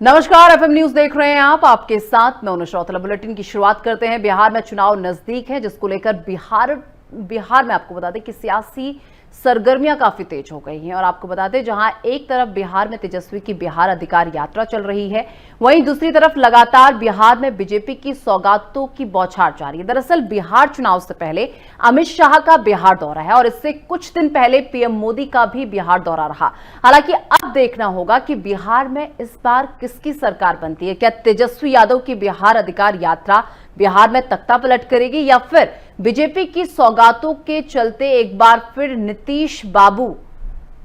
नमस्कार, FM news देख रहे हैं आप। आपके साथ मैं अनुश्रोतला। बुलेटिन की शुरुआत करते हैं। बिहार में चुनाव नजदीक है, जिसको लेकर बिहार में आपको बता दें कि सियासी सरगर्मियां काफी तेज हो गई हैं। और आपको बता दें, जहां एक तरफ बिहार में तेजस्वी की बिहार अधिकार यात्रा चल रही है, वहीं दूसरी तरफ लगातार बिहार में बीजेपी की सौगातों की बौछार जारी है। दरअसल बिहार चुनाव से पहले अमित शाह का बिहार दौरा है और इससे कुछ दिन पहले पीएम मोदी का भी बिहार दौरा रहा। हालांकि अब देखना होगा कि बिहार में इस बार किसकी सरकार बनती है। क्या तेजस्वी यादव की बिहार अधिकार यात्रा बिहार में तख्ता पलट करेगी, या फिर बीजेपी की सौगातों के चलते एक बार फिर नीतीश बाबू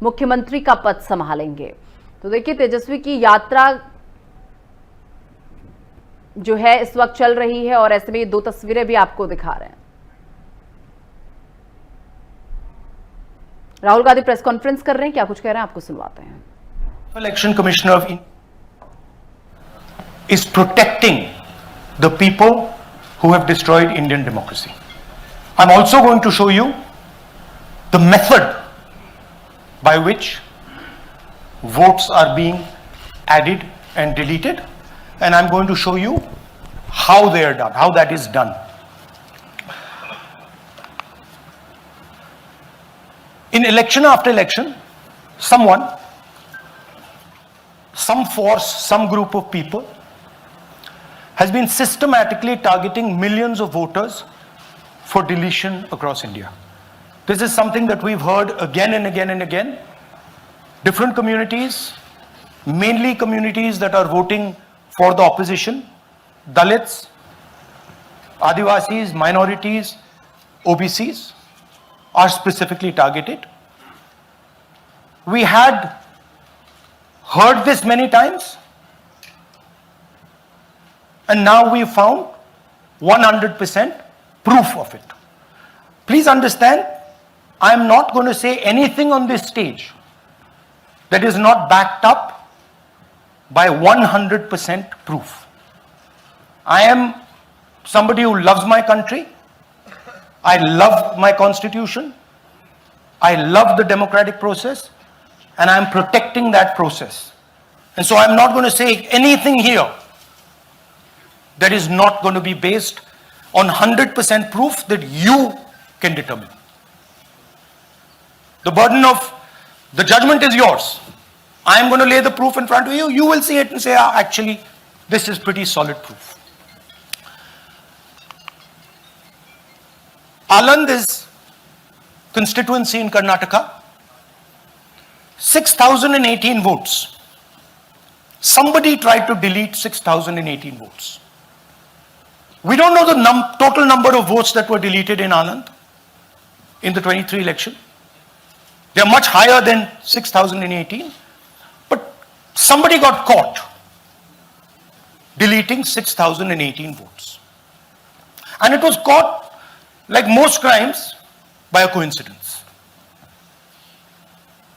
मुख्यमंत्री का पद संभालेंगे। तो देखिए, तेजस्वी की यात्रा जो है इस वक्त चल रही है और ऐसे में ये दो तस्वीरें भी आपको दिखा रहे हैं। राहुल गांधी प्रेस कॉन्फ्रेंस कर रहे हैं, क्या कुछ कह रहे हैं आपको सुनवाते हैं। Election Commissioner of is protecting the people who have destroyed Indian democracy. I'm also going to show you the method by which votes are being added and deleted, and I'm going to show you how they are done, how that is done. In election after election, someone, some force, some group of people has been systematically targeting millions of voters for deletion across India. This is something that we've heard again and again and again. Different communities, mainly communities that are voting for the opposition, Dalits, Adivasis, minorities, OBCs, are specifically targeted. We had heard this many times, and now we found 100% proof of it. Please understand, I am not going to say anything on this stage that is not backed up by 100% proof. I am somebody who loves my country. I love my constitution. I love the democratic process, and I am protecting that process. And so I'm not going to say anything here that is not going to be based on 100% proof that you can determine. The burden of the judgment is yours. I am going to lay the proof in front of you. You will see it and say, actually, this is pretty solid proof. Aland is constituency in Karnataka. 6,018 votes. Somebody tried to delete 6,018 votes. We don't know the total number of votes that were deleted in Anand in the 23 election. They are much higher than 6,018. But somebody got caught deleting 6,018 votes. And it was caught, like most crimes, by a coincidence.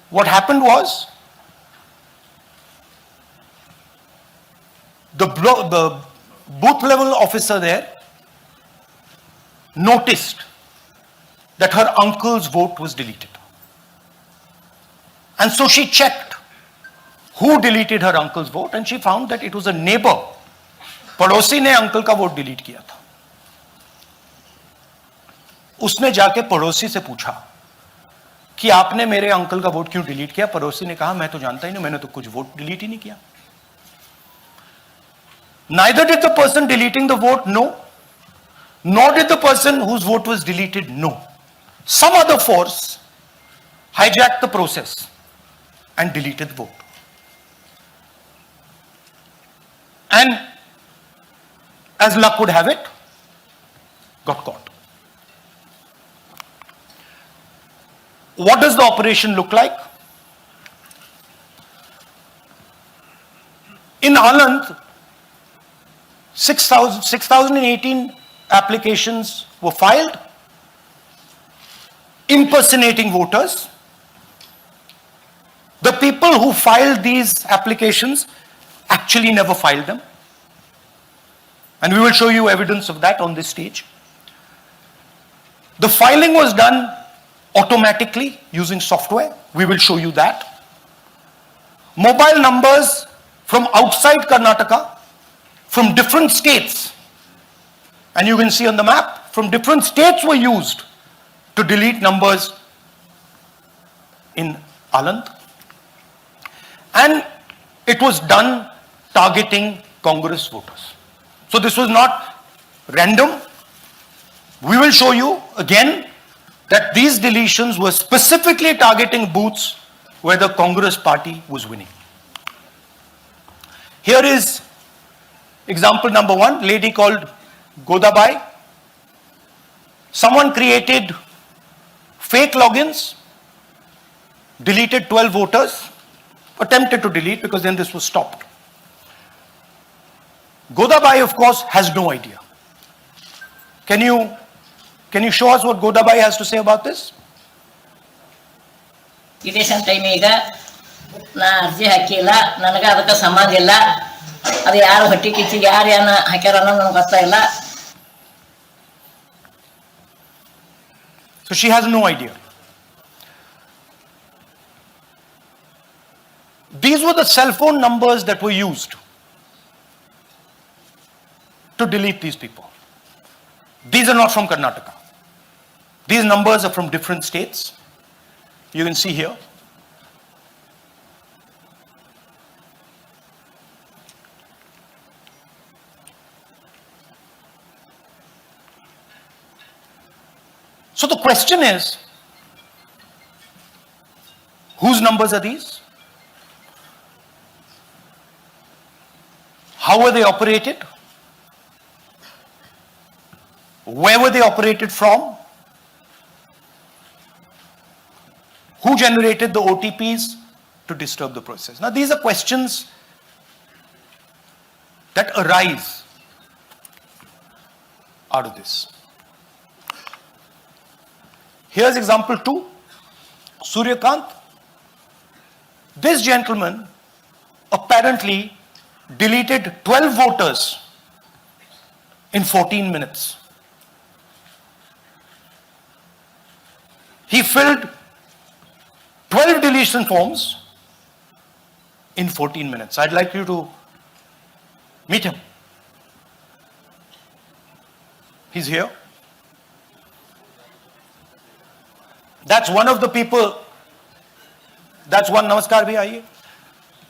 What happened was, the booth level officer there noticed that her uncle's vote was deleted. And so she checked who deleted her uncle's vote, and she found that it was a neighbor. पड़ोसी ने uncle का vote delete किया था. उसने जाके पड़ोसी से पूछा कि आपने मेरे अंकल का वोट क्यों डिलीट किया. पड़ोसी ने कहा, मैं तो जानता ही नहीं, मैंने तो कुछ वोट डिलीट ही नहीं किया. Neither did the person deleting the vote know, nor did the person whose vote was deleted know. Some other force hijacked the process and deleted the vote. And as luck would have it, got caught. What does the operation look like? In Anand, 6,018 applications were filed, impersonating voters. The people who filed these applications actually never filed them. And we will show you evidence of that on this stage. The filing was done automatically using software. We will show you that. Mobile numbers from outside Karnataka, from different states. And you can see on the map, from different states were used to delete numbers in Aland. And it was done targeting Congress voters. So this was not random. We will show you again that these deletions were specifically targeting booths where the Congress party was winning. Here is example number 1, lady called Godabai. Someone created fake logins, deleted 12 voters, attempted to delete because then this was stopped. Godabai, of course, has no idea. Can you show us what Godabai has to say about this? Election time ಈಗ ನಾ ಅರ್ಜಿ ಹಾಕಿಲ್ಲ, ನನಗೆ ಅದಕ್ಕೆ ಸಂಬಂಧ ಇಲ್ಲ. ಅದು ಯಾರು ಹೊಟ್ಟಿ ಕಿಚ್ಚಿಗೆ ಯಾರು ಏನ ಹಾಕ್ಯಾರ ಅನ್ನೋದು ನನಗೆ ಗೊತ್ತಾಗಿಲ್ಲ. So she has no idea. These were the cell phone numbers that were used to delete these people. These are not from Karnataka. These numbers are from different states. You can see here. So the question is, whose numbers are these? How were they operated? Where were they operated from? Who generated the OTPs to disturb the process? Now, these are questions that arise out of this. Here's example 2, Suryakant. This gentleman apparently deleted 12 voters in 14 minutes. He filled 12 deletion forms in 14 minutes. I'd like you to meet him. He's here. That's one of the people. That's one. Namaskar bhi aiye.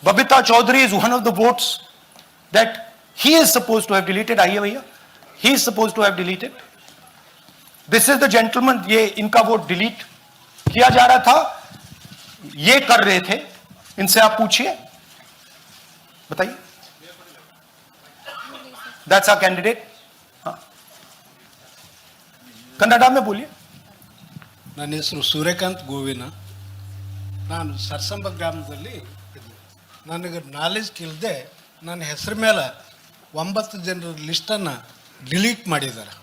Babita Chaudhary is one of the votes that he is supposed to have deleted. Aiye bhaiya. He is supposed to have deleted. This is the gentleman. ये इनका vote delete किया जा रहा था. ये कर रहे थे. इनसे आप पूछिए. बताइए. That's our candidate. हाँ. कन्नड़ा में बोलिए. ನನ್ನ ಹೆಸರು ಸೂರ್ಯಕಾಂತ್ ಗೋವಿನ. ನಾನು ಸರ್ಸಂಬ ಗ್ರಾಮದಲ್ಲಿ ಇದ್ದೆ. ನನಗೆ ನಾಲೆಜ್ ಇಲ್ಲದೆ ನನ್ನ ಹೆಸರು ಮೇಲೆ 9 ಜನರ ಲಿಸ್ಟನ್ನು ಡಿಲೀಟ್ ಮಾಡಿದ್ದಾರೆ.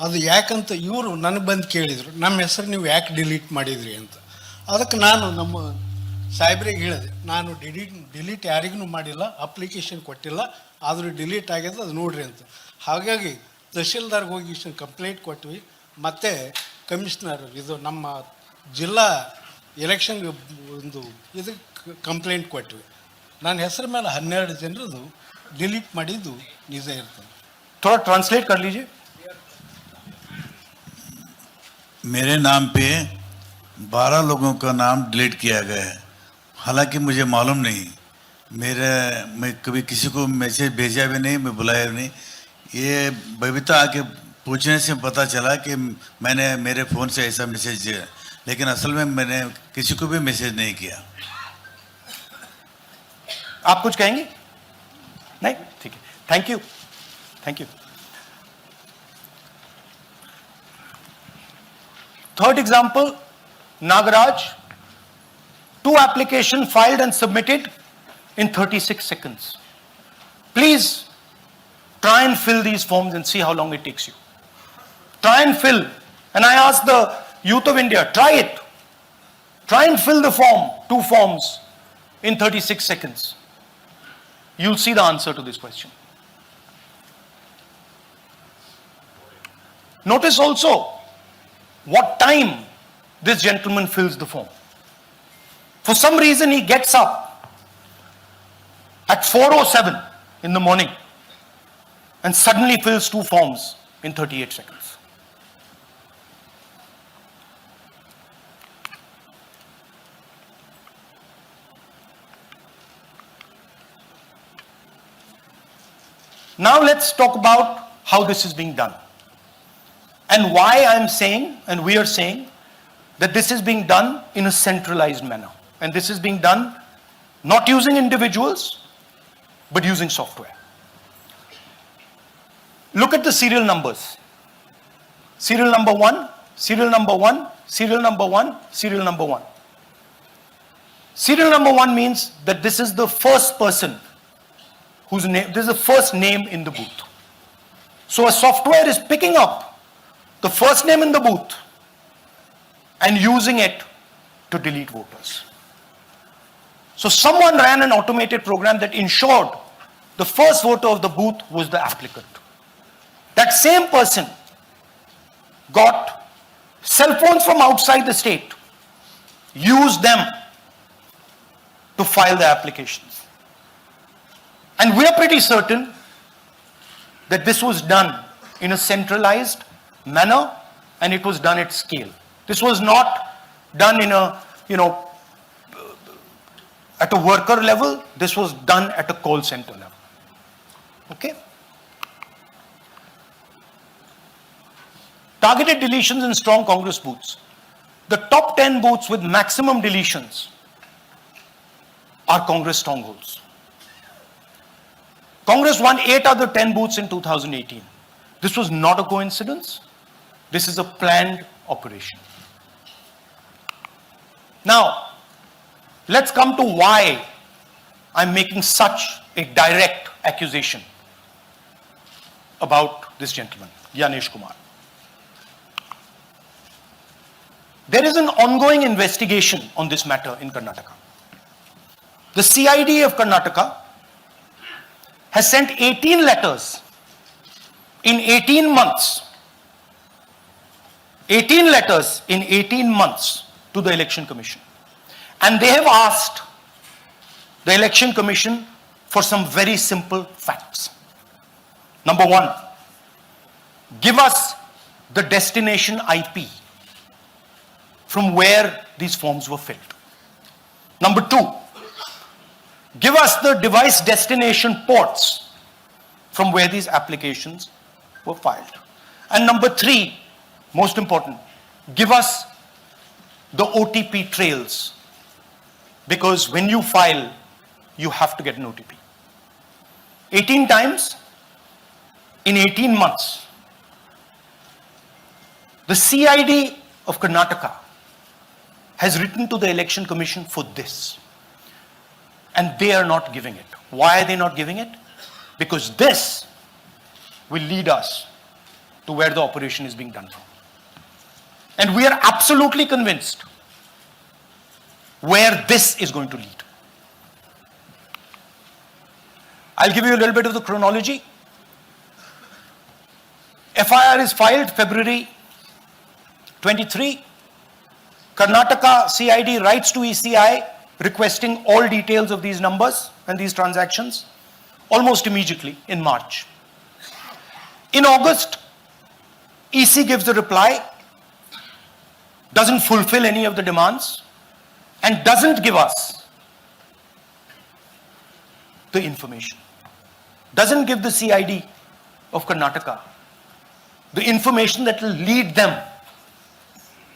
ಅದು ಯಾಕಂತ ಇವರು ನನಗೆ ಬಂದು ಕೇಳಿದರು, ನಮ್ಮ ಹೆಸರು ನೀವು ಯಾಕೆ ಡಿಲೀಟ್ ಮಾಡಿದ್ರಿ ಅಂತ. ಅದಕ್ಕೆ ನಾನು ನಮ್ಮ ಸಾಹೇಬ್ರಿಗೆ ಹೇಳಿದೆ, ನಾನು ಡಿಲೀಟ್ ಯಾರಿಗೂ ಮಾಡಿಲ್ಲ, ಅಪ್ಲಿಕೇಶನ್ ಕೊಟ್ಟಿಲ್ಲ, ಆದರೂ ಡಿಲೀಟ್ ಆಗ್ಯದ, ಅದು ನೋಡ್ರಿ ಅಂತ. ಹಾಗಾಗಿ ತಹಶೀಲ್ದಾರ್ಗೆ ಹೋಗಿ ಕಂಪ್ಲೇಂಟ್ ಕೊಟ್ವಿ. ಮತ್ತು ಕಮಿಷನರ್ ಇದು ನಮ್ಮ ಜಿಲ್ಲಾ ಎಲೆಕ್ಷನ್ಗೆ ಒಂದು ಇದಕ್ಕೆ ಕಂಪ್ಲೇಂಟ್ ಕೊಟ್ವಿ. ನನ್ನ ಹೆಸರ ಮೇಲೆ 12 ಜನರದು ಡಿಲೀಟ್ ಮಾಡಿದ್ದು ನಿಜ ಇರ್ತದೆ. थोड़ा ट्रांसलेट कर लीजिए. मेरे नाम पे 12 लोगों का नाम डिलीट किया गया है. हालांकि मुझे मालूम नहीं, मैं कभी किसी को मैसेज भेजा भी नहीं, मैं बुलाया भी नहीं. ये बबीता आके पूछने से पता चला कि मैंने मेरे फ़ोन से ऐसा मैसेज दिया, लेकिन असल में मैंने किसी को भी मैसेज नहीं किया. आप कुछ कहेंगे? नहीं, ठीक है. Thank you. Thank you. Third example, Nagaraj. 2 applications filed and submitted in 36 seconds. Please try and fill these forms and see how long it takes you. Try and fill. And I ask the youth of India, try it. Try and fill the form, 2 forms in 36 seconds. You'll see the answer to this question. Notice also what time this gentleman fills the form. For some reason he gets up. at 4:07 in the morning and suddenly fills 2 forms in 38 seconds. Now let's talk about how this is being done and why I'm saying and we are saying that this is being done in a centralized manner, and this is being done not using individuals but using software. Look at the serial numbers. Serial number 1, serial number 1, serial number 1, serial number 1. Serial number 1 means that this is the first person whose name, this is the first name in the booth. So a software is picking up the first name in the booth and using it to delete voters. So someone ran an automated program that ensured the first voter of the booth was the applicant. That same person got cell phones from outside the state, used them to file the applications. And we are pretty certain that this was done in a centralized manner and it was done at scale. This was not done in a, at a worker level. This was done at a call center level. Okay? Targeted deletions in strong Congress booths. The top 10 booths with maximum deletions are Congress strongholds. Congress won 8 other 10 booths in 2018. This was not a coincidence. This is a planned operation. Now, let's come to why I'm making such a direct accusation about this gentleman, Gyanesh Kumar. There is an ongoing investigation on this matter in Karnataka. The CID of Karnataka has sent 18 letters in 18 months. 18 letters in 18 months to the Election Commission. And they have asked the Election Commission for some very simple facts. Number 1, give us the destination IP from where these forms were filled. Number 2, give us the device destination ports from where these applications were filed. And number 3, most important, give us the OTP trails, because when you file, you have to get an OTP. 18 times in 18 months. The CID of Karnataka has written to the Election Commission for this. And they are not giving it. Why are they not giving it? Because this will lead us to where the operation is being done from. And we are absolutely convinced where this is going to lead. I'll give you a little bit of the chronology. FIR is filed February 23. Karnataka CID writes to ECI requesting all details of these numbers and these transactions almost immediately in March. In August, EC gives a reply, doesn't fulfill any of the demands, and doesn't give us the information. Doesn't give the CID of Karnataka the information that will lead them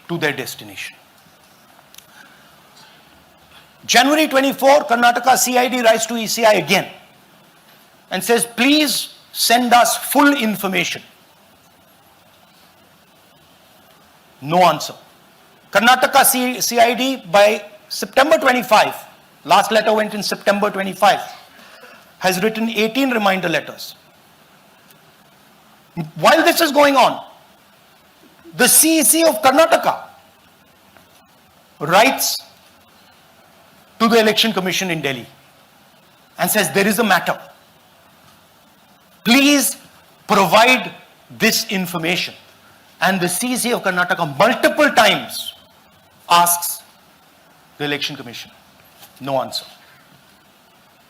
to their destination. January 24, Karnataka CID writes to ECI again and says, please send us full information. No answer. Karnataka CID by September 25, last letter went in September 25, has written 18 reminder letters. While this is going on, the CEC of Karnataka writes to the Election Commission in Delhi and says, there is a matter. Please provide this information. And the CEC of Karnataka multiple times asks the Election Commission. No answer.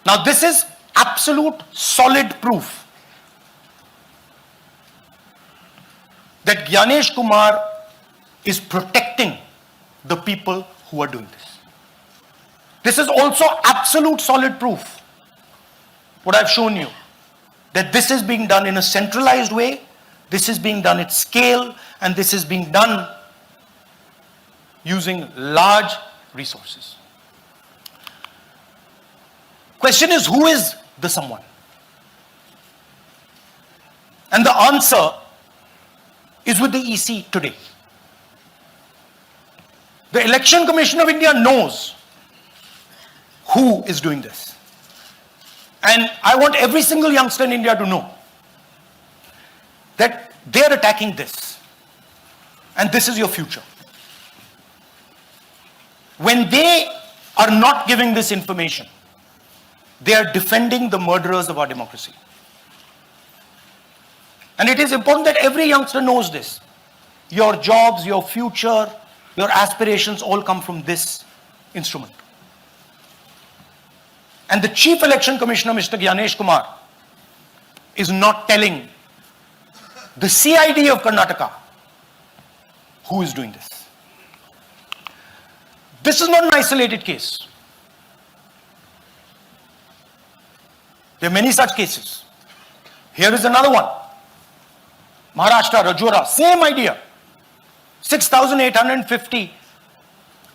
Now this is absolute solid proof that Gyanesh Kumar is protecting the people who are doing this. This is also absolute solid proof, what I've shown you, that this is being done in a centralized way, this is being done at scale, and this is being done using large resources. Question is, who is the someone? And the answer is with the EC today. The Election Commission of India knows who is doing this. And I want every single youngster in India to know that they are attacking this. And this is your future. When they are not giving this information, they are defending the murderers of our democracy. And it is important that every youngster knows this. Your jobs, your future, your aspirations all come from this instrument. And the Chief Election Commissioner, Mr. Gyanesh Kumar, is not telling the CID of Karnataka who is doing this. This is not an isolated case. There are many such cases. Here is another one. Maharashtra, Rajora, same idea. 6,850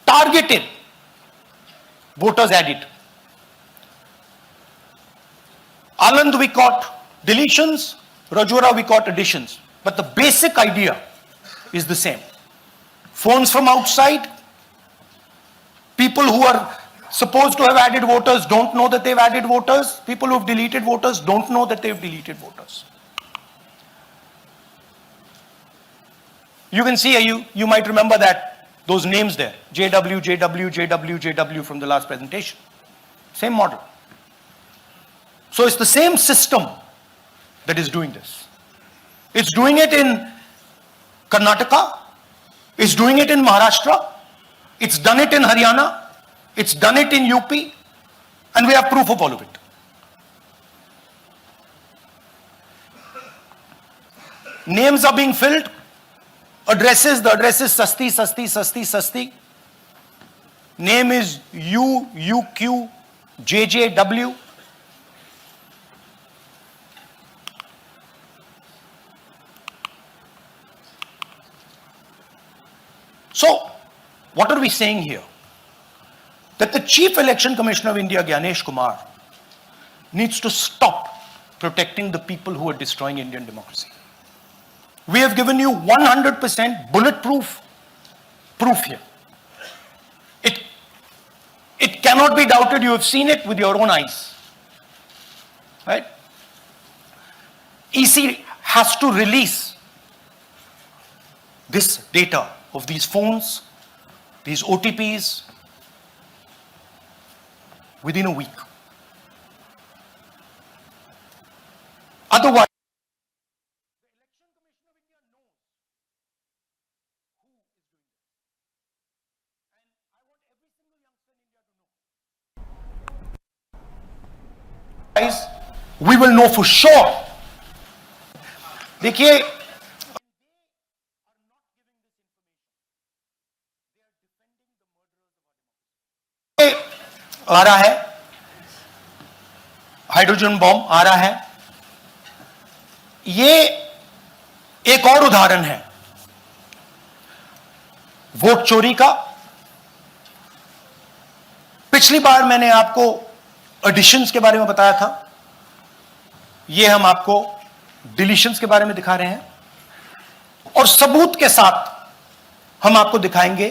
targeted voters added. Anand we caught deletions, Rajora we caught additions. But the basic idea is the same. Phones from outside, people who are supposed to have added voters don't know that they've added voters. People who have deleted voters don't know that they've deleted voters. You can see, you might remember that, those names there. JW, JW, JW, JW from the last presentation. Same model. So it's the same system that is doing this. It's doing it in Karnataka. It's doing it in Maharashtra. It's done it in Haryana. It's done it in UP. And we have proof of all of it. Names are being filled. Addresses, the address is Sasti, Sasti, Sasti, Sasti. Name is UQ, JJW. So, what are we saying here? That the Chief Election Commissioner of India, Gyanesh Kumar, needs to stop protecting the people who are destroying Indian democracy. We have given you 100% bulletproof proof here. It cannot be doubted. You have seen it with your own eyes. Right? EC has to release this data of these phones, these OTPs, within a week. Otherwise, we will know for sure. देखिए, आ रहा है, hydrogen bomb आ रहा है. ये एक और उदाहरण है वोट चोरी का. पिछली बार मैंने आपको एडिशंस के बारे में बताया था. ये हम आपको डिलीशंस के बारे में दिखा रहे हैं. और सबूत के साथ हम आपको दिखाएंगे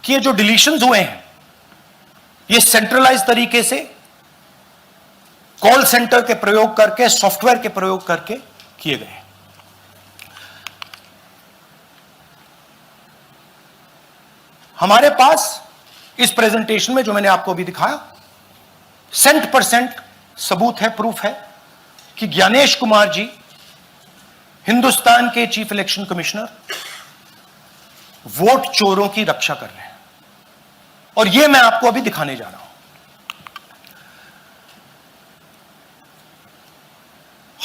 कि ये जो डिलीशंस हुए हैं, ये सेंट्रलाइज तरीके से कॉल सेंटर के प्रयोग करके, सॉफ्टवेयर के प्रयोग करके किए गए हैं. हमारे पास इस प्रेजेंटेशन में जो मैंने आपको अभी दिखाया, 100% सबूत है, प्रूफ है कि ज्ञानेश कुमार जी हिंदुस्तान के चीफ इलेक्शन कमिश्नर वोट चोरों की रक्षा कर रहे हैं. और यह मैं आपको अभी दिखाने जा रहा हूं.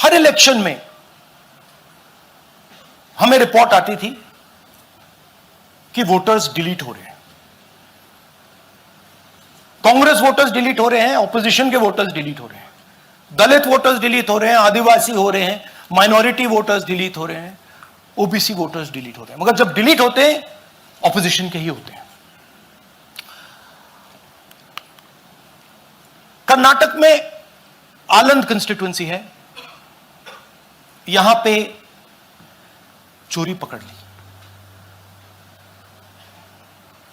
हर इलेक्शन में हमें रिपोर्ट आती थी कि वोटर्स डिलीट हो रहे हैं, कांग्रेस वोटर्स डिलीट हो रहे हैं, ऑपोजिशन के वोटर्स डिलीट हो रहे हैं, दलित वोटर्स डिलीट हो रहे हैं, आदिवासी हो रहे हैं, माइनॉरिटी वोटर्स डिलीट हो रहे हैं, ओबीसी वोटर्स डिलीट हो रहे हैं। मगर जब डिलीट होते हैं ऑपोजिशन के ही होते हैं। कर्नाटक में आलंद कंस्टिट्यूएंसी है, यहां पे चोरी पकड़ ली,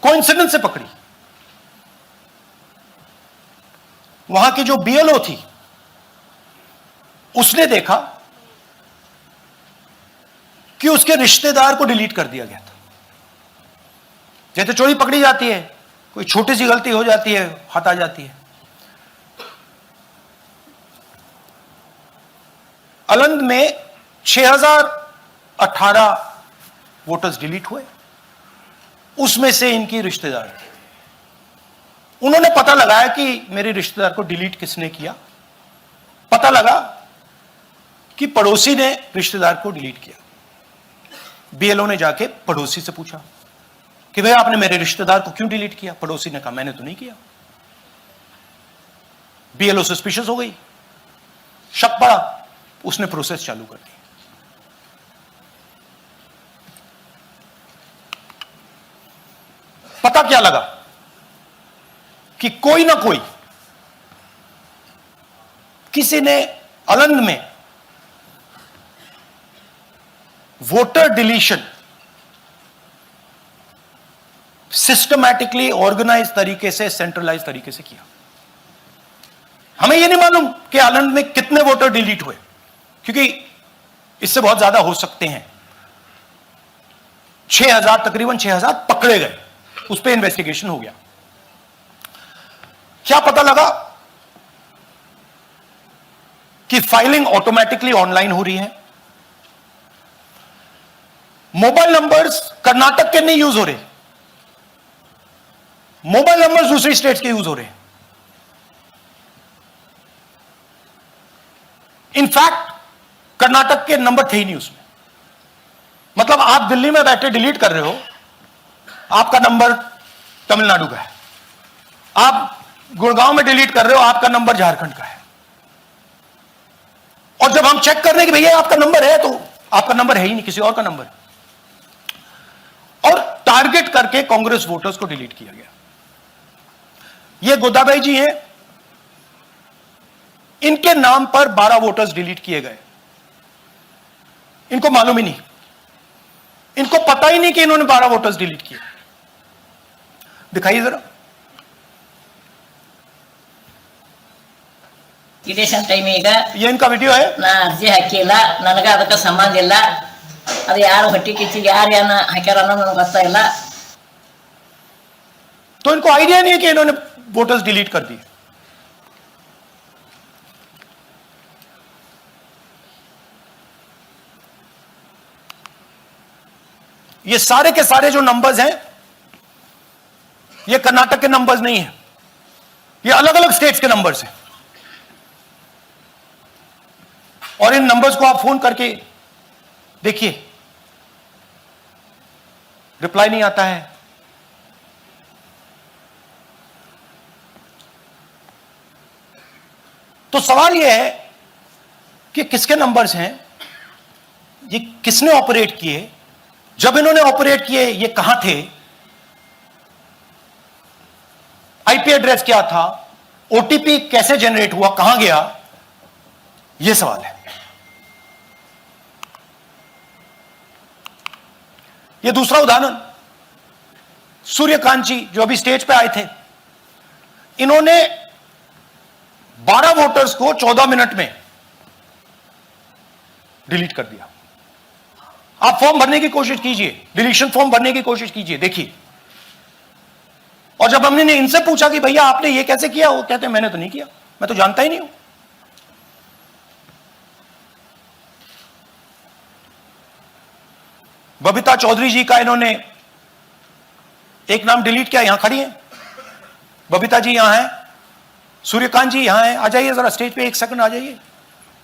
कोइंसिडेंस से पकड़ी। वहां की जो बीएलओ थी उसने देखा कि उसके रिश्तेदार को डिलीट कर दिया गया था। जैसे चोरी पकड़ी जाती है, कोई छोटी सी गलती हो जाती है, हाथ आ जाती है। अलंद में 6018 वोटर्स डिलीट हुए, उसमें से इनकी रिश्तेदार थे। उन्होंने पता लगाया कि मेरे रिश्तेदार को डिलीट किसने किया। पता लगा कि पड़ोसी ने रिश्तेदार को डिलीट किया। बीएलओ ने जाके पड़ोसी से पूछा कि भाई आपने मेरे रिश्तेदार को क्यों डिलीट किया? पड़ोसी ने कहा मैंने तो नहीं किया। बीएलओ सस्पिशियस हो गई, शक पड़ा, उसने प्रोसेस चालू कर दी। पता क्या लगा कि कोई ना कोई, किसी ने अलंद में वोटर डिलीशन सिस्टमैटिकली ऑर्गेनाइज तरीके से, सेंट्रलाइज तरीके से किया। हमें यह नहीं मालूम कि आलंद में कितने वोटर डिलीट हुए, क्योंकि इससे बहुत ज्यादा हो सकते हैं। 6000, तकरीबन 6000 पकड़े गए, उस पर इन्वेस्टिगेशन हो गया। क्या पता लगा कि फाइलिंग ऑटोमेटिकली ऑनलाइन हो रही है। मोबाइल नंबर्स कर्नाटक के नहीं यूज हो रहे, मोबाइल नंबर्स दूसरी स्टेट्स के यूज हो रहे हैं। इनफैक्ट कर्नाटक के नंबर थे ही नहीं उसमें। मतलब आप दिल्ली में बैठे डिलीट कर रहे हो, आपका नंबर तमिलनाडु का है। आप गुड़गांव में डिलीट कर रहे हो, आपका नंबर झारखंड का है। और जब हम चेक कर रहे हैं कि भैया आपका नंबर है, तो आपका नंबर है ही नहीं, किसी और का नंबर है। और टारगेट करके कांग्रेस वोटर्स को डिलीट किया गया। ये गोदाबाई जी हैं, इनके नाम पर 12 वोटर्स डिलीट किए गए। इनको मालूम ही नहीं, इनको पता ही नहीं कि इन्होंने 12 वोटर्स डिलीट किए। दिखाइए जरा। ಇಲೆಕ್ಷನ್ ಟೈಮ್ ಈಗ ये इनका वीडियो है। ನಾ ಅರ್ಜಿ ಹಾಕಿಲ್ಲ, ನನಗ ಅದಕ್ಕೆ ಸಂಬಂಧ ಇಲ್ಲ. ಅದು ಯಾರು ಹೊಟ್ಟಿ ಕಿಚ್ಚಿಗೆ ಯಾರು ಏನ ಹಾಕ್ಯಾರ ಅನ್ನೋದು ನನಗೆ ಗೊತ್ತಾಗಿಲ್ಲ. तो इनको आइडिया नहीं है कि इन्होंने वोटर्स डिलीट कर दिए। ये सारे के सारे जो नंबर्स हैं, ये कर्नाटक के नंबर्स नहीं है, ये अलग अलग स्टेट्स के नंबर्स हैं। और इन नंबर्स को आप फोन करके देखिए, रिप्लाई नहीं आता है। तो सवाल यह है कि किसके नंबर्स हैं, ये किसने ऑपरेट किए, जब इन्होंने ऑपरेट किए ये कहां थे, आईपी एड्रेस क्या था, ओटीपी कैसे जनरेट हुआ, कहां गया, यह सवाल है। यह दूसरा उदाहरण, सूर्यकांत जी जो अभी स्टेज पे आए थे, इन्होंने 12 वोटर्स को 14 मिनट में डिलीट कर दिया। आप फॉर्म भरने की कोशिश कीजिए, डिलीशन फॉर्म भरने की कोशिश कीजिए, देखिए। और जब हमने इनसे पूछा कि भैया आपने ये कैसे किया, वो कहते हैं मैंने तो नहीं किया, मैं तो जानता ही नहीं हूं। बबीता चौधरी जी का इन्होंने एक नाम डिलीट किया, यहां खड़ी हैं बबीता जी, यहां हैं सूर्यकांत जी, यहां हैं। आ जाइए जरा स्टेज पे, एक सेकंड आ जाइए।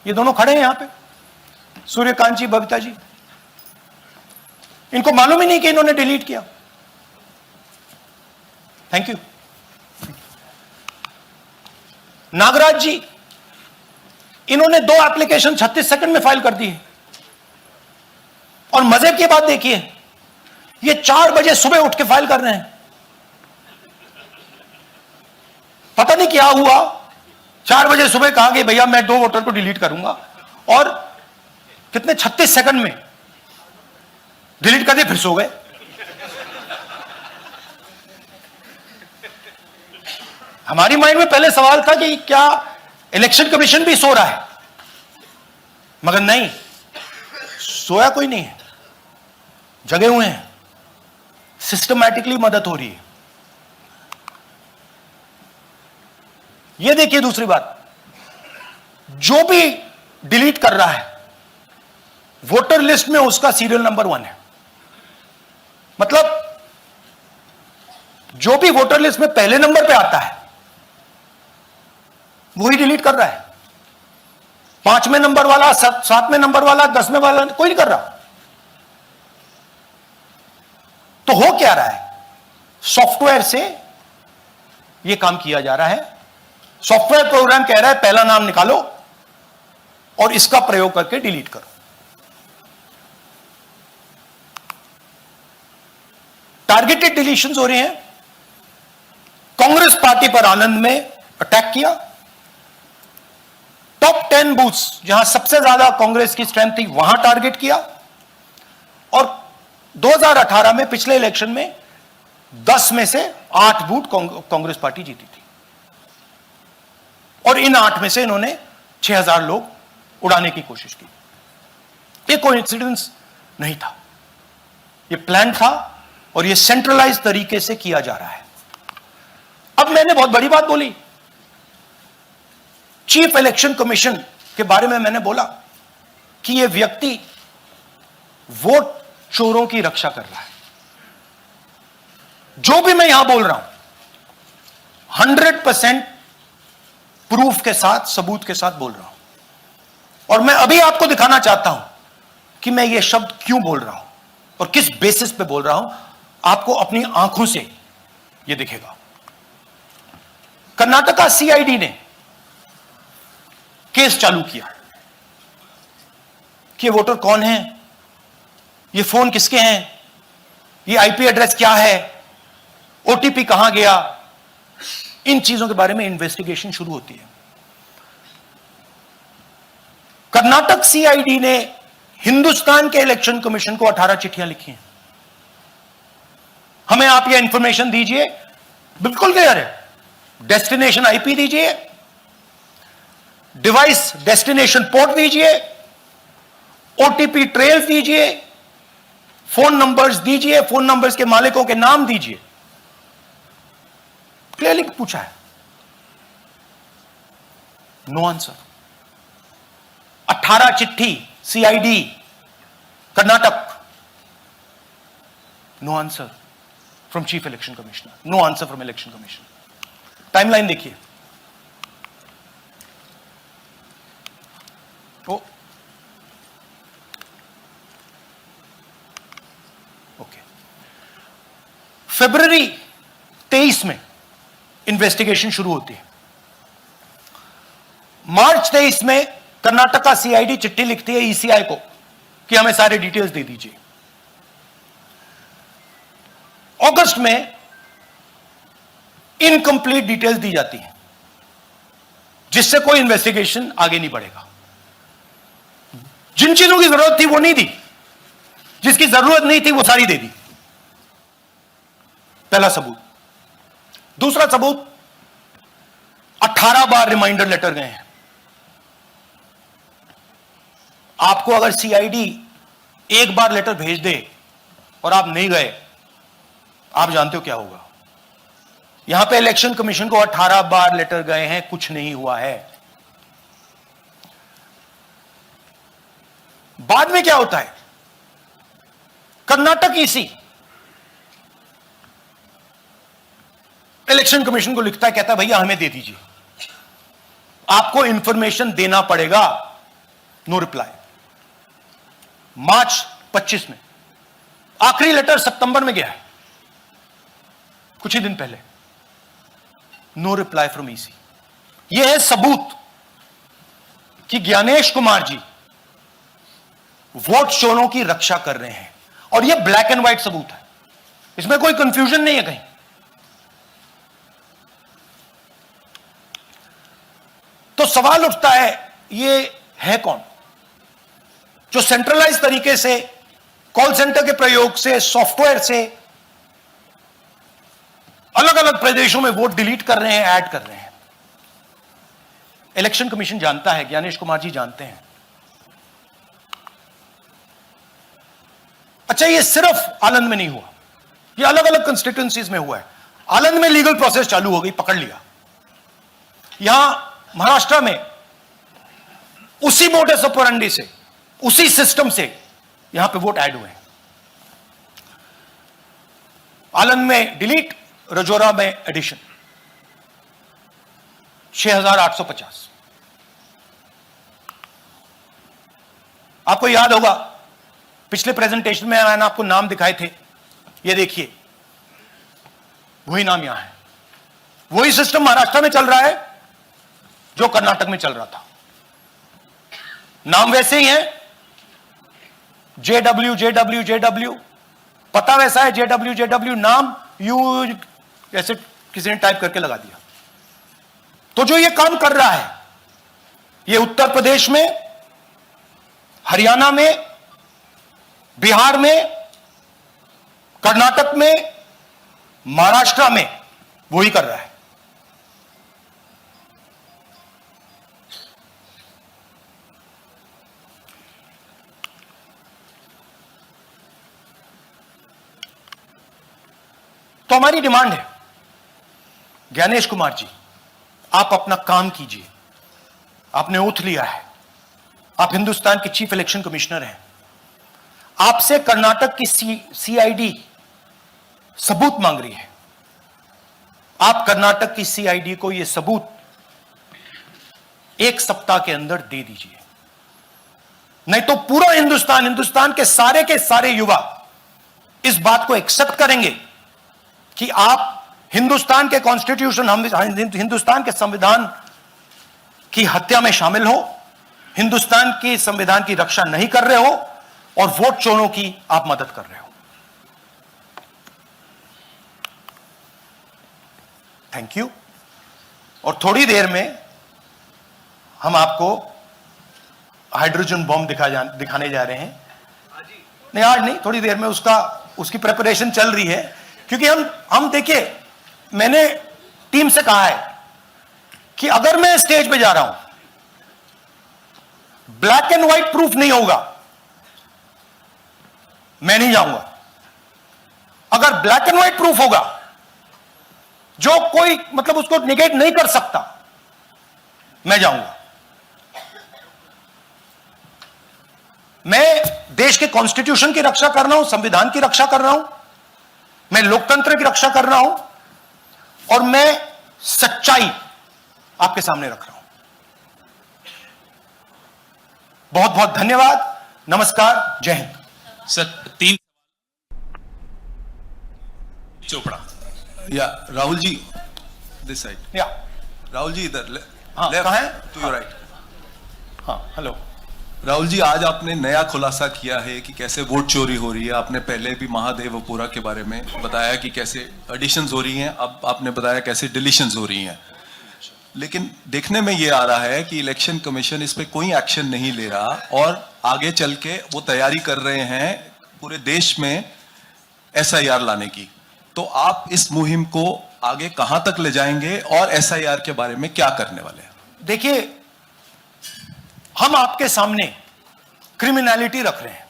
ये दोनों खड़े हैं यहां पे, सूर्यकांत जी, बबीता जी। इनको मालूम ही नहीं कि इन्होंने डिलीट किया। Thank you. नागराज जी, इन्होंने 2 एप्लीकेशन 36 सेकंड में फाइल कर दी है। और मजे की बात देखिए, ये 4 बजे सुबह उठ के फाइल कर रहे हैं। पता नहीं क्या हुआ, 4 बजे सुबह कहा कि भैया मैं 2 वोटर को डिलीट करूंगा, और कितने 36 सेकंड में डिलीट कर दिए, फिर सो गए। हमारी माइंड में पहले सवाल था कि क्या इलेक्शन कमीशन भी सो रहा है, मगर नहीं, सोया कोई नहीं है, जगे हुए हैं, सिस्टमैटिकली मदद हो रही है। यह देखिए दूसरी बात, जो भी डिलीट कर रहा है वोटर लिस्ट में उसका सीरियल नंबर 1 है। मतलब जो भी वोटर लिस्ट में पहले नंबर पे आता है वही डिलीट कर रहा है। 5वें नंबर वाला, 7वें नंबर वाला, 10वें वाला कोई नहीं कर रहा। तो हो क्या रहा है, सॉफ्टवेयर से यह काम किया जा रहा है। सॉफ्टवेयर प्रोग्राम कह रहा है पहला नाम निकालो और इसका प्रयोग करके डिलीट करो। टारगेटेड डिलीशंस हो रहे हैं। कांग्रेस पार्टी पर आनंद में अटैक किया। टॉप 10 बूथ्स जहां सबसे ज्यादा कांग्रेस की स्ट्रेंथ थी वहां टारगेट किया। और 2018 में पिछले इलेक्शन में 10 में से 8 बूथ कांग्रेस पार्टी जीती थी, और इन 8 में से इन्होंने 6000 लोग उड़ाने की कोशिश की। ये कोइंसिडेंस नहीं था, ये प्लान था, और ये सेंट्रलाइज तरीके से किया जा रहा है। अब मैंने बहुत बड़ी बात बोली, चीफ इलेक्शन कमीशन के बारे में मैंने बोला कि यह व्यक्ति वोट चोरों की रक्षा कर रहा है। जो भी मैं यहां बोल रहा हूं 100% प्रूफ के साथ, सबूत के साथ बोल रहा हूं। और मैं अभी आपको दिखाना चाहता हूं कि मैं ये शब्द क्यों बोल रहा हूं और किस बेसिस पे बोल रहा हूं। आपको अपनी आंखों से ये दिखेगा। कर्नाटका सीआईडी ने केस चालू किया कि वोटर कौन है, ये फोन किसके हैं, ये आईपी एड्रेस क्या है, ओटीपी कहां गया, इन चीजों के बारे में इन्वेस्टिगेशन शुरू होती है। कर्नाटक सीआईडी ने हिंदुस्तान के इलेक्शन कमीशन को 18 चिट्ठियां लिखी हैं। हमें आप ये इंफॉर्मेशन दीजिए, बिल्कुल क्लियर है, डेस्टिनेशन आईपी दीजिए, डिवाइस डेस्टिनेशन पोर्ट दीजिए, ओटीपी ट्रेल दीजिए, फोन नंबर्स दीजिए, फोन नंबर्स के मालिकों के नाम दीजिए। क्लियरली पूछा है, नो आंसर। 18 चिट्ठी CID Karnataka, no answer from chief election commissioner, no answer from election commission. Timeline देखिए, ओके, फरवरी 23 में इन्वेस्टिगेशन शुरू होती है। मार्च 23 में कर्नाटका सीआईडी चिट्ठी लिखती है ईसीआई को कि हमें सारे डिटेल्स दे दीजिए। अगस्त में इनकंप्लीट डिटेल्स दी जाती है, जिससे कोई इन्वेस्टिगेशन आगे नहीं बढ़ेगा। जिन चीजों की जरूरत थी वो नहीं दी, जिसकी जरूरत नहीं थी वो सारी दे दी। पहला सबूत। दूसरा सबूत, 18 बार रिमाइंडर लेटर गए हैं। आपको अगर सीआईडी एक बार लेटर भेज दे और आप नहीं गए, आप जानते हो क्या होगा। यहां पे इलेक्शन कमीशन को 18 बार लेटर गए हैं, कुछ नहीं हुआ है। बाद में क्या होता है, कर्नाटक ईसी इलेक्शन कमीशन को लिखता है, कहता है भैया हमें दे दीजिए, आपको इंफॉर्मेशन देना पड़ेगा नो रिप्लाई। मार्च 25 में आखिरी लेटर सितंबर में गया है, कुछ ही दिन पहले, नो रिप्लाई फ्रॉम ईसी। यह है सबूत कि ज्ञानेश कुमार जी वोट चोरों की रक्षा कर रहे हैं, और यह ब्लैक एंड व्हाइट सबूत है, इसमें कोई कंफ्यूजन नहीं है कहीं। तो सवाल उठता है, ये है कौन जो सेंट्रलाइज तरीके से कॉल सेंटर के प्रयोग से, सॉफ्टवेयर से अलग अलग प्रदेशों में वोट डिलीट कर रहे हैं, ऐड कर रहे हैं। इलेक्शन कमीशन जानता है, ज्ञानेश कुमार जी जानते हैं। अच्छा, ये सिर्फ आनंद में नहीं हुआ, ये अलग अलग कंस्टिट्यूएंसीज में हुआ है। आनंद में लीगल प्रोसेस चालू हो गई, पकड़ लिया। यहां महाराष्ट्र में उसी मोडस ऑपरेंडी से, उसी सिस्टम से यहां पे वोट ऐड हुए हैं। आनंद में डिलीट, रजौरा में एडिशन, 6850। आपको याद होगा पिछले प्रेजेंटेशन में मैंने आपको नाम दिखाए थे, ये देखिए वही नाम यहां है। वही सिस्टम महाराष्ट्र में चल रहा है जो कर्नाटक में चल रहा था। नाम वैसे ही है, JW JW JW, पता वैसा है, JW JW, नाम यू ऐसे किसी ने टाइप करके लगा दिया। तो जो ये काम कर रहा है, ये उत्तर प्रदेश में, हरियाणा में, बिहार में, कर्नाटक में, महाराष्ट्र में वही कर रहा है। तो हमारी डिमांड है, ज्ञानेश कुमार जी, आप अपना काम कीजिए। आपने ओथ लिया है, आप हिंदुस्तान के चीफ इलेक्शन कमिश्नर हैं। आपसे कर्नाटक की CID सबूत मांग रही है। आप कर्नाटक की CID को यह सबूत 1 सप्ताह के अंदर दे दीजिए, नहीं तो पूरा हिंदुस्तान के सारे युवा इस बात को एक्सेप्ट करेंगे कि आप हिंदुस्तान के कॉन्स्टिट्यूशन, हिंदुस्तान के संविधान की हत्या में शामिल हो, हिंदुस्तान के संविधान की रक्षा नहीं कर रहे हो, और वोट चोरों की आप मदद कर रहे हो। Thank you. और थोड़ी देर में हम आपको हाइड्रोजन बॉम्ब दिखाने जा रहे हैं। नहीं, आज नहीं, थोड़ी देर में उसकी प्रिपरेशन चल रही है। क्योंकि हम देखिए, मैंने टीम से कहा है कि अगर मैं स्टेज पे जा रहा हूं, ब्लैक एंड व्हाइट प्रूफ नहीं होगा, मैं नहीं जाऊंगा। अगर ब्लैक एंड व्हाइट प्रूफ होगा, जो कोई मतलब उसको निगेट नहीं कर सकता, मैं जाऊंगा। मैं देश के कॉन्स्टिट्यूशन की रक्षा कर रहा हूं, संविधान की रक्षा कर रहा हूं, मैं लोकतंत्र की रक्षा कर रहा हूं, और मैं सच्चाई आपके सामने रख रहा हूं। बहुत बहुत धन्यवाद, नमस्कार, जय हिंद। सर 3 चोपड़ा या राहुल जी, दिस साइड। या राहुल जी इधर, हाँ, लेफ्ट कहाँ है? To your right. हाँ, हेलो। राहुल जी, आज आपने नया खुलासा किया है कि कैसे वोट चोरी हो रही है। आपने पहले भी महादेवपुरा के बारे में बताया कि कैसे एडिशंस हो रही हैं, अब आपने बताया कैसे डिलीशंस हो रही हैं। लेकिन देखने में ये आ रहा है कि इलेक्शन कमीशन इस पे कोई एक्शन नहीं ले रहा, और आगे चल के वो तैयारी कर रहे हैं पूरे देश में SIR लाने की। तो आप इस मुहिम को आगे कहां तक ले जाएंगे, और SIR के बारे में क्या करने वाले हैं? देखिए, हम आपके सामने क्रिमिनलिटी रख रहे हैं,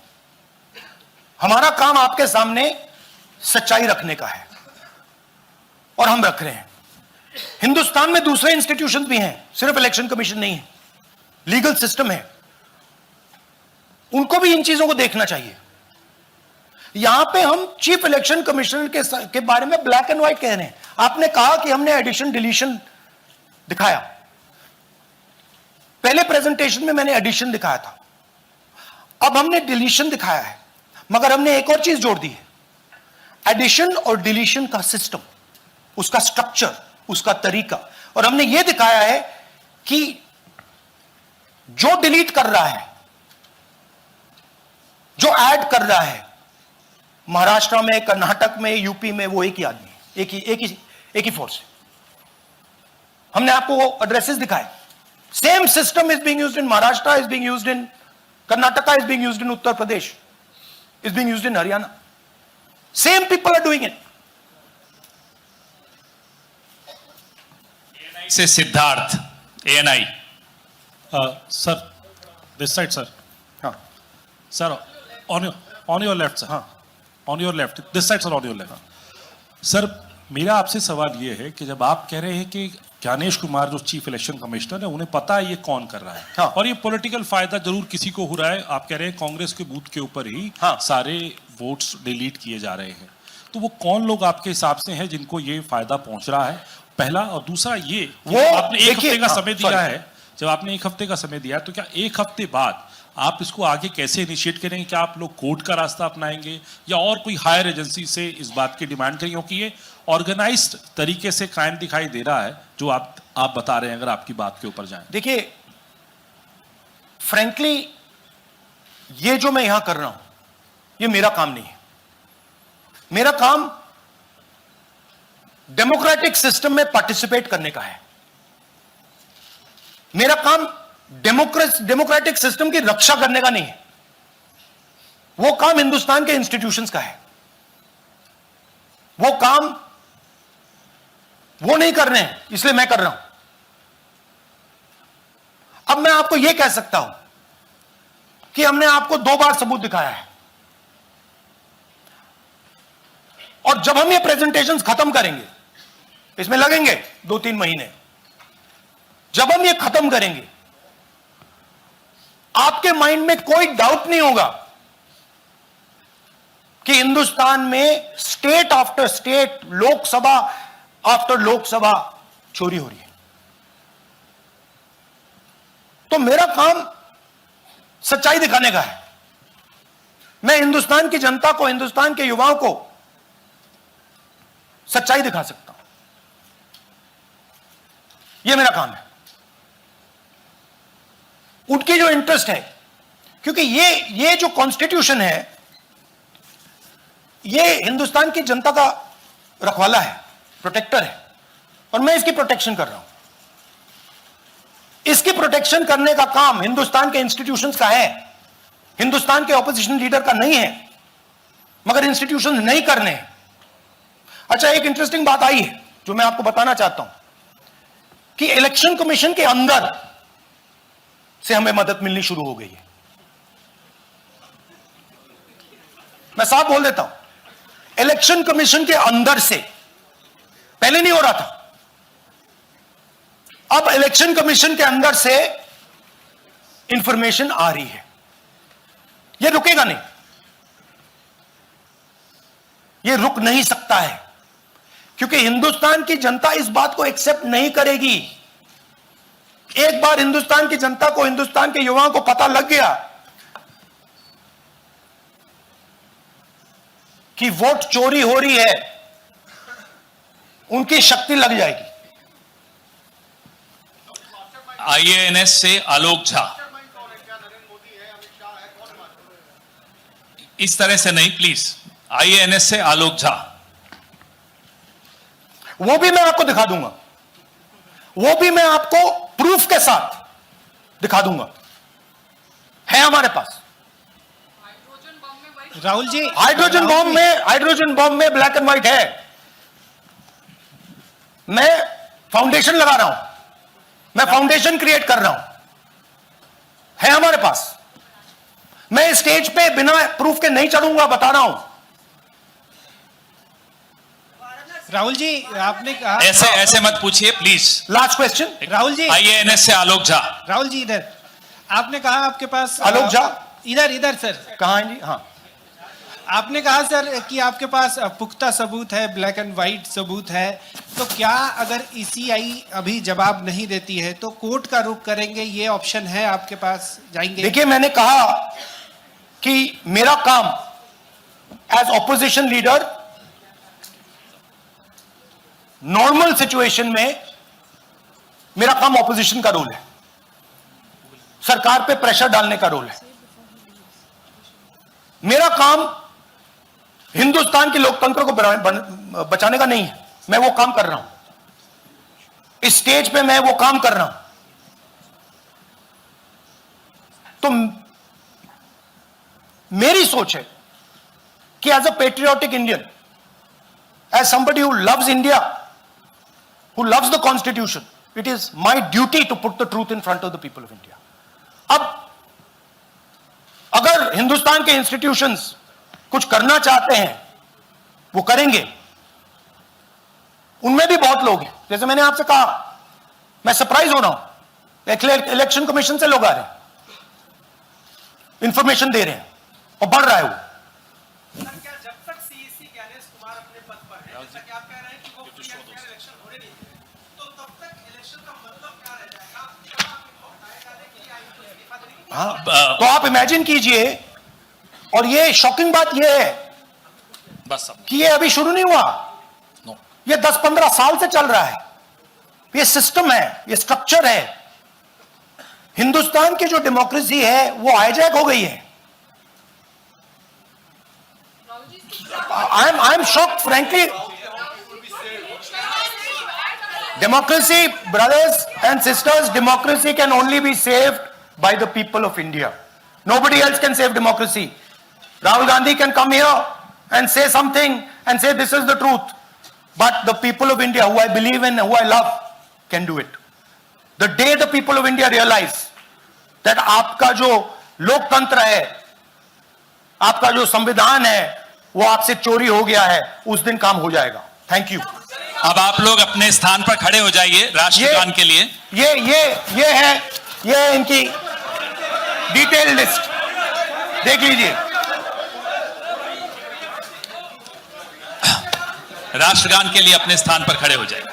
हमारा काम आपके सामने सच्चाई रखने का है, और हम रख रहे हैं। हिंदुस्तान में दूसरे इंस्टीट्यूशंस भी हैं, सिर्फ इलेक्शन कमीशन नहीं है, लीगल सिस्टम है, उनको भी इन चीजों को देखना चाहिए। यहां पे हम चीफ इलेक्शन कमिश्नर के बारे में ब्लैक एंड व्हाइट कह रहे हैं। आपने कहा कि हमने एडिशन डिलीशन दिखाया, पहले प्रेजेंटेशन में मैंने एडिशन दिखाया था, अब हमने डिलीशन दिखाया है, मगर हमने एक और चीज जोड़ दी है, एडिशन और डिलीशन का सिस्टम, उसका स्ट्रक्चर, उसका तरीका। और हमने यह दिखाया है कि जो डिलीट कर रहा है, जो ऐड कर रहा है, महाराष्ट्र में, कर्नाटक में, यूपी में, वो एक ही आदमी है, एक ही फोर्स है। हमने आपको वो एड्रेसेस दिखाए। Same system is being used in Maharashtra, is being used in Karnataka, is being used in Uttar Pradesh, is being used in Haryana. Same people are doing it. से Siddharth, ANI। Sir, this side, sir. हाँ, Sir, on your left, sir. हाँ, On your left. This side, sir, on your left. Sir, मेरा आपसे सवाल ये है कि जब आप कह रहे हैं कि ज्ञानेश कुमार जो चीफ इलेक्शन कमिश्नर है, उन्हें पता है ये कौन कर रहा है, हाँ। और ये पॉलिटिकल फायदा जरूर किसी को हो रहा है। आप कह रहे हैं कांग्रेस के बूथ के ऊपर ही हाँ। सारे वोट्स डिलीट किए जा रहे हैं, तो वो कौन लोग आपके हिसाब से हैं जिनको ये फायदा पहुंच रहा है, पहला। और दूसरा ये कि वो आपने एक देखिए, हफ्ते का हाँ, समय दिया sorry। है, जब आपने एक हफ्ते का समय दिया, तो क्या एक हफ्ते बाद आप इसको आगे कैसे इनिशिएट करेंगे? क्या आप लोग कोर्ट का रास्ता अपनाएंगे या और कोई हायर एजेंसी से इस बात की डिमांड करेंगे? क्योंकि ये ऑर्गेनाइज्ड तरीके से क्राइम दिखाई दे रहा है जो आप बता रहे हैं, अगर आपकी बात के ऊपर जाएं। देखिए, फ्रैंकली ये जो मैं यहां कर रहा हूं, ये मेरा काम नहीं है। मेरा काम डेमोक्रेटिक सिस्टम में पार्टिसिपेट करने का है। मेरा काम डेमोक्रेटिक सिस्टम की रक्षा करने का नहीं है। वो काम हिंदुस्तान के इंस्टीट्यूशंस का है। वो काम वो नहीं कर रहे हैं, इसलिए मैं कर रहा हूं। अब मैं आपको यह कह सकता हूं कि हमने आपको 2 बार सबूत दिखाया है, और जब हम ये प्रेजेंटेशंस खत्म करेंगे, इसमें लगेंगे 2-3 महीने, जब हम ये खत्म करेंगे, आपके माइंड में कोई डाउट नहीं होगा कि हिंदुस्तान में state after state, Lok Sabha after Lok Sabha चोरी हो रही है। तो मेरा काम सच्चाई दिखाने का है। मैं हिंदुस्तान की जनता को, हिंदुस्तान के युवाओं को सच्चाई दिखा सकता हूं। यह मेरा काम है। उनकी जो इंटरेस्ट है, क्योंकि ये जो कॉन्स्टिट्यूशन है, ये हिंदुस्तान की जनता का रखवाला है, प्रोटेक्टर है, और मैं इसकी प्रोटेक्शन कर रहा हूं। इसकी प्रोटेक्शन करने का काम हिंदुस्तान के इंस्टीट्यूशंस का है, हिंदुस्तान के ऑपोजिशन लीडर का नहीं है, मगर इंस्टीट्यूशंस नहीं करने हैं। अच्छा, एक इंटरेस्टिंग बात आई है जो मैं आपको बताना चाहता हूं कि इलेक्शन कमीशन के अंदर से हमें मदद मिलनी शुरू हो गई है। मैं साफ बोल देता हूं, इलेक्शन कमीशन के अंदर से, पहले नहीं हो रहा था, अब इलेक्शन कमीशन के अंदर से इंफॉर्मेशन आ रही है। यह रुकेगा नहीं, यह रुक नहीं सकता है, क्योंकि हिंदुस्तान की जनता इस बात को एक्सेप्ट नहीं करेगी। एक बार हिंदुस्तान की जनता को, हिंदुस्तान के युवाओं को पता लग गया कि वोट चोरी हो रही है, उनकी शक्ति लग जाएगी। IANS से आलोक झा। इस तरह से नहीं प्लीज। IANS से आलोक झा। वो भी मैं आपको दिखा दूंगा, वो भी मैं आपको प्रूफ के साथ दिखा दूंगा, है हमारे पास। राहुल जी, हाइड्रोजन बॉम्ब में ब्लैक एंड व्हाइट है। मैं फाउंडेशन लगा रहा हूं, मैं फाउंडेशन क्रिएट कर रहा हूं, है हमारे पास। मैं स्टेज पे बिना प्रूफ के नहीं चढ़ूंगा, बता रहा हूं। राहुल जी, आपने कहा ऐसे मत पूछिए please. Last question, Rahul ji, IANS से आलोक झा। राहुल जी इधर। आपने कहा आपके पास आलोक झा इधर सर। कहां है जी? हाँ, आपने कहा सर कि आपके पास पुख्ता सबूत है, ब्लैक एंड व्हाइट सबूत है, तो क्या अगर ECI अभी जवाब नहीं देती है तो कोर्ट का रुख करेंगे? ये ऑप्शन है आपके पास, जाएंगे? देखिए, मैंने कहा कि मेरा काम as opposition leader normal situation में मेरा काम ऑपोजिशन का रोल है, सरकार पे प्रेशर डालने का रोल है। मेरा काम हिंदुस्तान के लोकतंत्र को बचाने का नहीं है। मैं वो काम कर रहा हूं, इस स्टेज पे मैं वो काम कर रहा हूं। तो मेरी सोच है कि as a patriotic Indian, as somebody who loves India, who loves the constitution, it is my duty to put the truth in front of the people of India. अब अगर हिंदुस्तान के इंस्टीट्यूशंस कुछ करना चाहते हैं वो करेंगे। उनमें भी बहुत लोग हैं, जैसे मैंने आपसे कहा, मैं सरप्राइज हो रहा हूं, इलेक्शन कमीशन से लोग आ रहे हैं, इंफॉर्मेशन दे रहे हैं और बढ़ रहा है वो। सर, क्या जब तक सीईसी ज्ञानेश कुमार अपने पद पर है, जैसा कि आप कह रहे हैं कि वो फ्री एंड फेयर इलेक्शन होने नहीं देंगे, तो तब तक इलेक्शन का मतलब क्या रह जाएगा? क्या आप इनको हटाए जाने के लिए आयोग को इस्तीफा देने की? हाँ, तो आप इमेजिन कीजिए, और ये शॉकिंग बात ये है बस अब कि ये अभी शुरू नहीं हुआ, ये 10-15 साल से चल रहा है। ये सिस्टम है, ये स्ट्रक्चर है। हिंदुस्तान की जो डेमोक्रेसी है वो हाईजैक हो गई है। I am shocked frankly. Democracy, brothers and sisters, democracy can only be saved by the people of India. Nobody else can save democracy. Rahul Gandhi can come here and say something and say this is the truth. But the people of India, who I believe in, who I love, can do it. The day the people of India realize that आपका जो लोकतंत्र है, आपका जो संविधान है, वो आपसे चोरी हो गया है, उस दिन काम हो जाएगा। Thank you. अब आप लोग अपने स्थान पर खड़े हो जाइए राष्ट्रगान के लिए। ये है इनकी डिटेल लिस्ट, देख लीजिए। राष्ट्रगान के लिए अपने स्थान पर खड़े हो जाइए।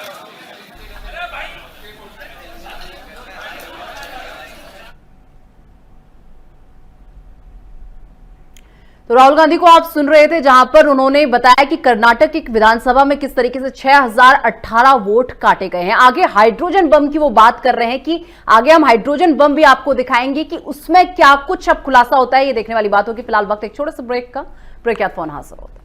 तो राहुल गांधी को आप सुन रहे थे, जहां पर उन्होंने बताया कि कर्नाटक की विधानसभा में किस तरीके से 6018 वोट काटे गए हैं। आगे हाइड्रोजन बम की वो बात कर रहे हैं कि आगे हम हाइड्रोजन बम भी आपको दिखाएंगे कि उसमें क्या कुछ अब खुलासा होता है। ये देखने वाली बात होगी। फिलहाल वक्त एक छोटे से ब्रेक का, ब्रेक के बाद फोन हाजिर होता है।